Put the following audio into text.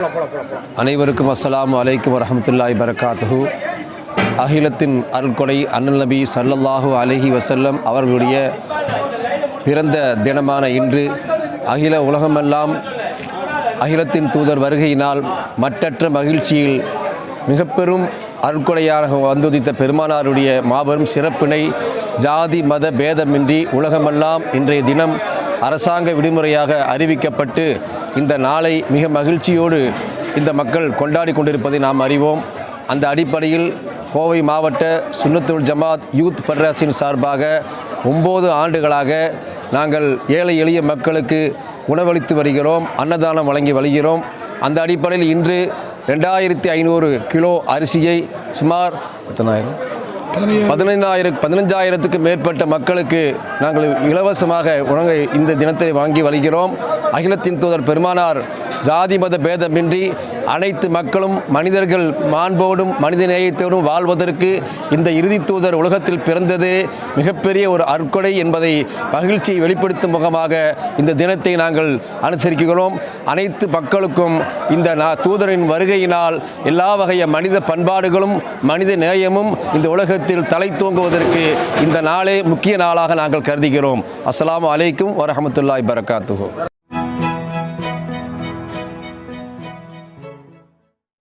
அனைவருக்கும் அஸ்ஸலாமு அலைக்கும் வரஹ்மத்துல்லாஹி பரகாத்துஹு. அகிலத்தின் அருள்கொடை அண்ணல் நபி ஸல்லல்லாஹு அலைஹி வஸல்லம் அவர்களுடைய பிறந்த தினமான இன்று அகில உலகமெல்லாம் அகிலத்தின் தூதர் வருகையினால் மற்றற்ற மகிழ்ச்சியில் மிக பெரும் அருள்கொடையாக வந்துதித்த பெருமானாருடைய மாபெரும் சிறப்பினை ஜாதி மத பேதமின்றி உலகமெல்லாம் இன்றைய தினம் அரசாங்க விடுமுறையாக அறிவிக்கப்பட்டு இந்த நாளை மிக மகிழ்ச்சியோடு இந்த மக்கள் கொண்டாடி கொண்டிருப்பதை நாம் அறிவோம். அந்த அடிப்படையில் கோவை மாவட்ட சுன்னத்துல் ஜமாத் யூத் ஃபெடரேஷன் சார்பாக 9 ஆண்டுகளாக நாங்கள் ஏழை எளிய மக்களுக்கு உணவளித்து வருகிறோம், அன்னதானம் வழங்கி வருகிறோம். அந்த அடிப்படையில் இன்று 2500 கிலோ அரிசியை சுமார் 15,000க்கு மேற்பட்ட மக்களுக்கு நாங்கள் இலவசமாக உணவை இந்த தினத்தை வாங்கி வருகிறோம். அகிலத்தின் தூதர் பெருமானார் ஜாதி மத பேதமின்றி அனைத்து மக்களும் மனிதர்கள் மாண்போடும் மனித நேயத்தோடும் வாழ்வதற்கு இந்த இறுதி தூதர் உலகத்தில் பிறந்ததே மிகப்பெரிய ஒரு அற்கொடை என்பதை மகிழ்ச்சியை வெளிப்படுத்தும் முகமாக இந்த தினத்தை நாங்கள் அனுசரிக்கிறோம். அனைத்து மக்களுக்கும் இந்த தூதரின் வருகையினால் எல்லா வகைய மனித பண்பாடுகளும் மனித நேயமும் இந்த உலகத்தில் தலை தூங்குவதற்கு இந்த நாளே முக்கிய நாளாக நாங்கள் கருதுகிறோம். அஸ்ஸலாமு அலைக்கும் வரஹ்மத்துல்லாஹி பரகாத்துஹு.